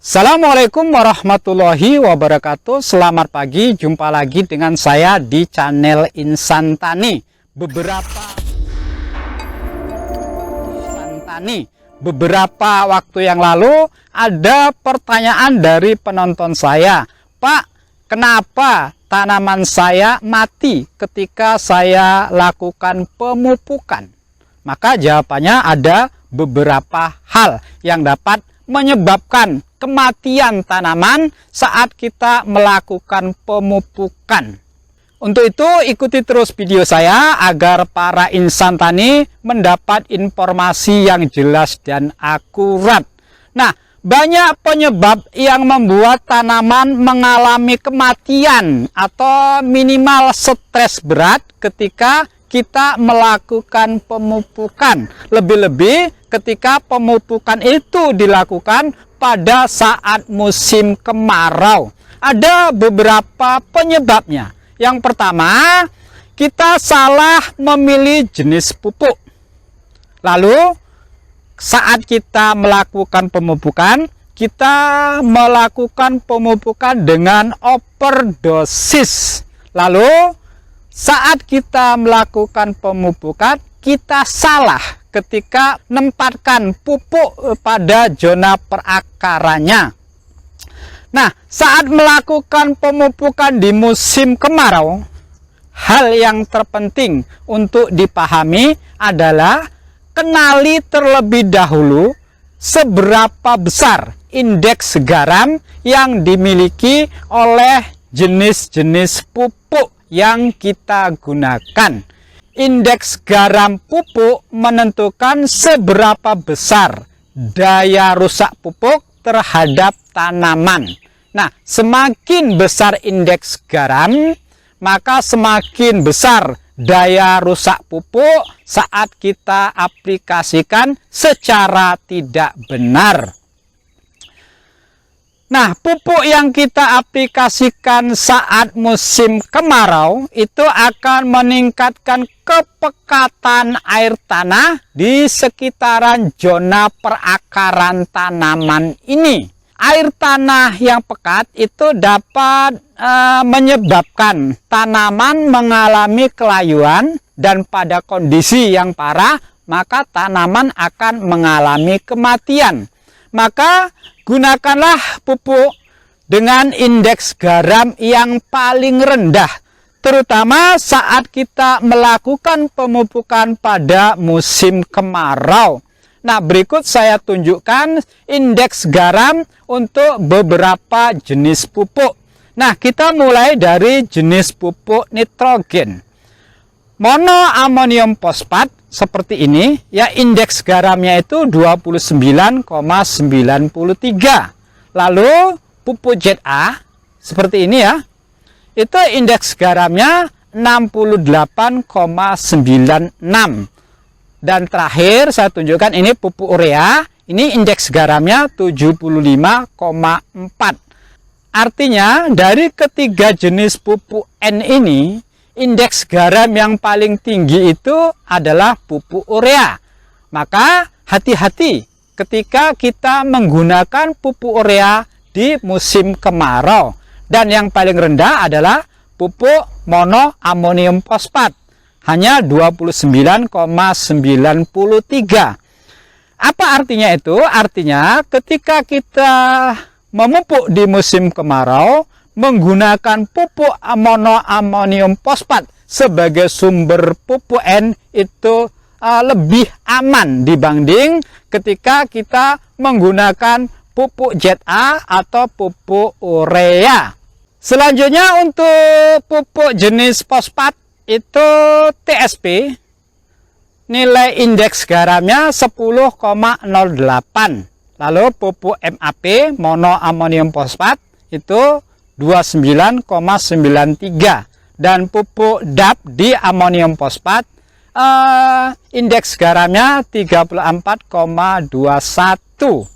Assalamualaikum warahmatullahi wabarakatuh. Selamat pagi, jumpa lagi dengan saya di channel Insan Tani. Beberapa waktu yang lalu ada pertanyaan dari penonton saya, Pak, kenapa tanaman saya mati ketika saya lakukan pemupukan? Maka jawabannya ada beberapa hal yang dapat menyebabkan kematian tanaman saat kita melakukan pemupukan. Untuk itu ikuti terus video saya agar para insan tani mendapat informasi yang jelas dan akurat. Nah, banyak penyebab yang membuat tanaman mengalami kematian atau minimal stres berat ketika kita melakukan pemupukan. Lebih-lebih ketika pemupukan itu dilakukan pada saat musim kemarau. Ada beberapa penyebabnya. Yang pertama, kita salah memilih jenis pupuk. Lalu, saat kita melakukan pemupukan, kita melakukan pemupukan dengan overdosis. Lalu, saat kita melakukan pemupukan, kita salah ketika menempatkan pupuk pada zona perakarannya. Nah, saat melakukan pemupukan di musim kemarau, hal yang terpenting untuk dipahami adalah kenali terlebih dahulu seberapa besar indeks garam yang dimiliki oleh jenis-jenis pupuk yang kita gunakan. Indeks garam pupuk menentukan seberapa besar daya rusak pupuk terhadap tanaman. Nah, semakin besar indeks garam, maka semakin besar daya rusak pupuk saat kita aplikasikan secara tidak benar. Nah, pupuk yang kita aplikasikan saat musim kemarau itu akan meningkatkan kepekatan air tanah di sekitaran zona perakaran tanaman ini. Air tanah yang pekat itu dapat menyebabkan tanaman mengalami kelayuan, dan pada kondisi yang parah, maka tanaman akan mengalami kematian. Maka gunakanlah pupuk dengan indeks garam yang paling rendah, terutama saat kita melakukan pemupukan pada musim kemarau. Nah, berikut saya tunjukkan indeks garam untuk beberapa jenis pupuk. Nah, kita mulai dari jenis pupuk nitrogen. Monoamonium fosfat seperti ini, ya, indeks garamnya itu 29,93. Lalu pupuk ZA seperti ini, ya, itu indeks garamnya 68,96. Dan terakhir saya tunjukkan ini pupuk urea, ini indeks garamnya 75,4. Artinya dari ketiga jenis pupuk N ini, indeks garam yang paling tinggi itu adalah pupuk urea. Maka hati-hati ketika kita menggunakan pupuk urea di musim kemarau. Dan yang paling rendah adalah pupuk monoamonium fosfat, hanya 29,93. Apa artinya itu? Artinya ketika kita memupuk di musim kemarau, menggunakan pupuk monoamonium fosfat sebagai sumber pupuk N itu lebih aman dibanding ketika kita menggunakan pupuk ZA atau pupuk urea. Selanjutnya untuk pupuk jenis fosfat itu TSP, nilai indeks garamnya 10,08. Lalu pupuk MAP, monoamonium fosfat, itu 29,93. Dan pupuk DAP di amonium fosfat, indeks garamnya 34,21.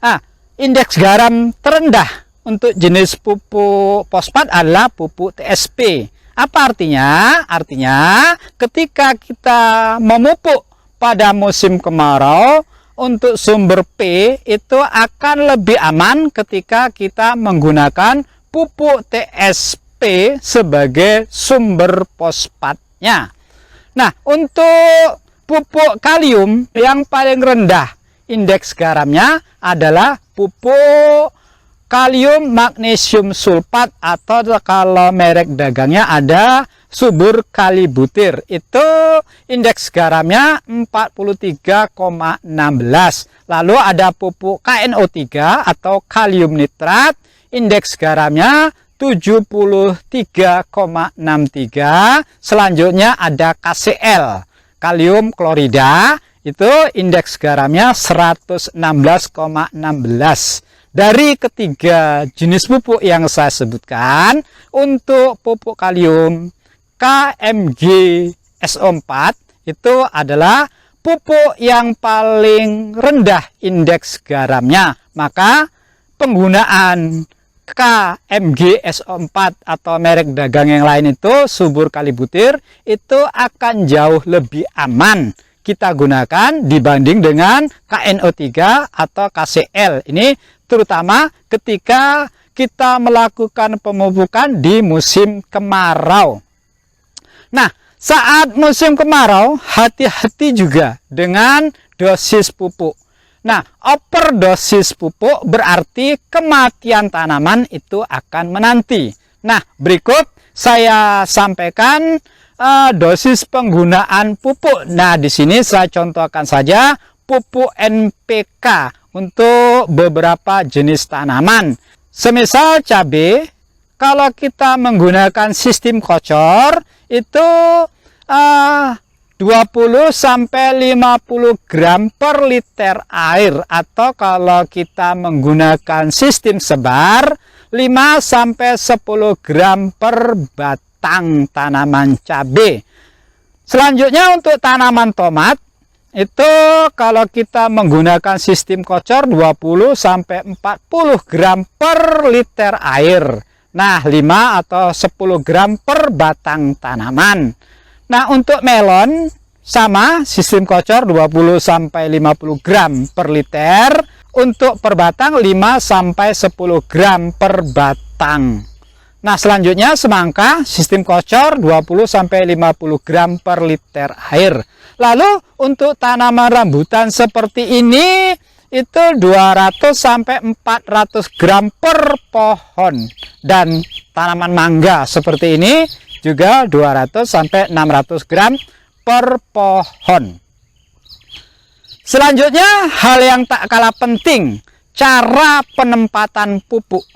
Nah, indeks garam terendah untuk jenis pupuk fosfat adalah pupuk TSP. Apa artinya? Artinya ketika kita memupuk pada musim kemarau, untuk sumber P itu akan lebih aman ketika kita menggunakan pupuk TSP sebagai sumber fosfatnya. Nah, untuk pupuk kalium yang paling rendah indeks garamnya adalah pupuk kalium magnesium sulfat, atau kalau merek dagangnya ada subur kalibutir. Itu indeks garamnya 43,16. Lalu ada pupuk KNO3 atau kalium nitrat, indeks garamnya 73,63. Selanjutnya ada KCl, kalium klorida, itu indeks garamnya 116,16. Dari ketiga jenis pupuk yang saya sebutkan, untuk pupuk kalium KMG SO4 itu adalah pupuk yang paling rendah indeks garamnya. Maka penggunaan KMG SO4 atau merek dagang yang lain itu subur kalibutir itu akan jauh lebih aman kita gunakan dibanding dengan KNO3 atau KCl. Ini terutama ketika kita melakukan pemupukan di musim kemarau. Nah, saat musim kemarau hati-hati juga dengan dosis pupuk. Nah, overdosis pupuk berarti kematian tanaman itu akan menanti. Nah, berikut saya sampaikan dosis penggunaan pupuk. Nah, di sini saya contohkan saja pupuk NPK untuk beberapa jenis tanaman. Semisal cabai, kalau kita menggunakan sistem kocor itu 20 sampai 50 gram per liter air, atau kalau kita menggunakan sistem sebar 5 sampai 10 gram per batang tanaman cabai. Selanjutnya untuk tanaman tomat itu kalau kita menggunakan sistem kocor 20 sampai 40 gram per liter air. Nah, 5 atau 10 gram per batang tanaman. Nah, untuk melon sama sistem kocor 20 sampai 50 gram per liter, untuk per batang 5 sampai 10 gram per batang. Nah, selanjutnya semangka sistem kocor 20 sampai 50 gram per liter air. Lalu untuk tanaman rambutan seperti ini itu 200 sampai 400 gram per pohon, dan tanaman mangga seperti ini juga 200 sampai 600 gram per pohon. Selanjutnya, hal yang tak kalah penting, cara penempatan pupuk.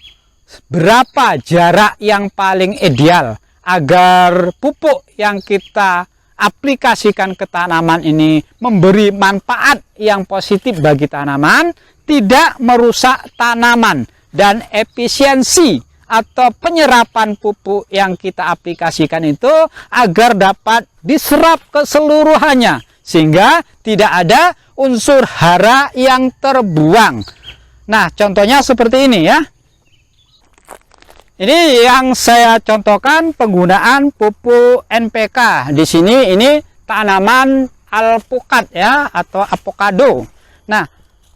Berapa jarak yang paling ideal agar pupuk yang kita aplikasikan ke tanaman ini memberi manfaat yang positif bagi tanaman, tidak merusak tanaman, dan efisiensi atau penyerapan pupuk yang kita aplikasikan itu agar dapat diserap keseluruhannya sehingga tidak ada unsur hara yang terbuang. Nah, contohnya seperti ini ya. Ini yang saya contohkan penggunaan pupuk NPK. Di sini ini tanaman alpukat ya, atau avocado. Nah,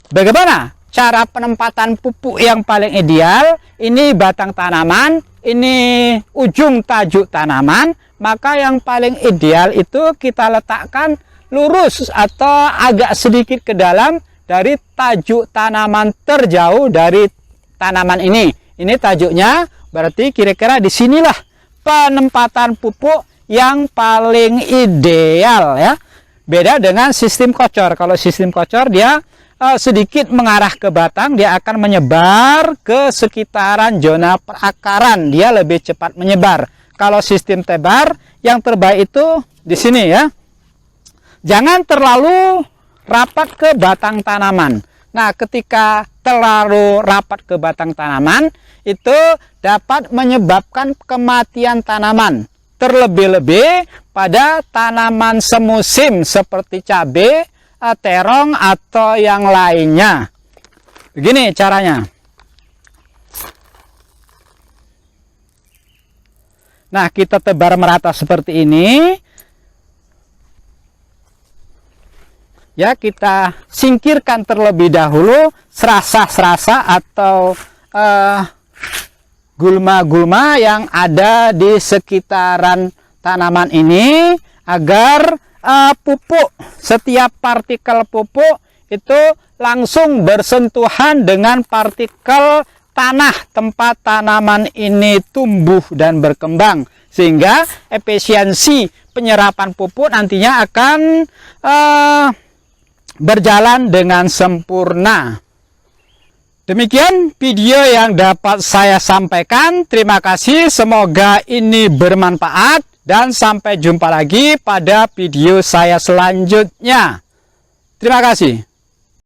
bagaimana cara penempatan pupuk yang paling ideal? Ini batang tanaman, ini ujung tajuk tanaman, maka yang paling ideal itu kita letakkan lurus atau agak sedikit ke dalam dari tajuk tanaman terjauh dari tanaman ini. Ini tajuknya, berarti kira-kira di sinilah penempatan pupuk yang paling ideal ya. Beda dengan sistem kocor. Kalau sistem kocor dia sedikit mengarah ke batang, dia akan menyebar ke sekitaran zona perakaran, dia lebih cepat menyebar. Kalau sistem tebar, yang terbaik itu di sini ya. Jangan terlalu rapat ke batang tanaman. Nah, ketika terlalu rapat ke batang tanaman, itu dapat menyebabkan kematian tanaman. Terlebih-lebih pada tanaman semusim seperti cabai, terong, atau yang lainnya. Begini caranya. Nah, kita tebar merata seperti ini. ya kita singkirkan terlebih dahulu serasa-serasa atau gulma-gulma yang ada di sekitaran tanaman ini, agar pupuk, setiap partikel pupuk itu langsung bersentuhan dengan partikel tanah tempat tanaman ini tumbuh dan berkembang, sehingga efisiensi penyerapan pupuk nantinya akan berjalan dengan sempurna. Demikian video yang dapat saya sampaikan. Terima kasih, semoga ini bermanfaat, dan sampai jumpa lagi pada video saya selanjutnya. Terima kasih.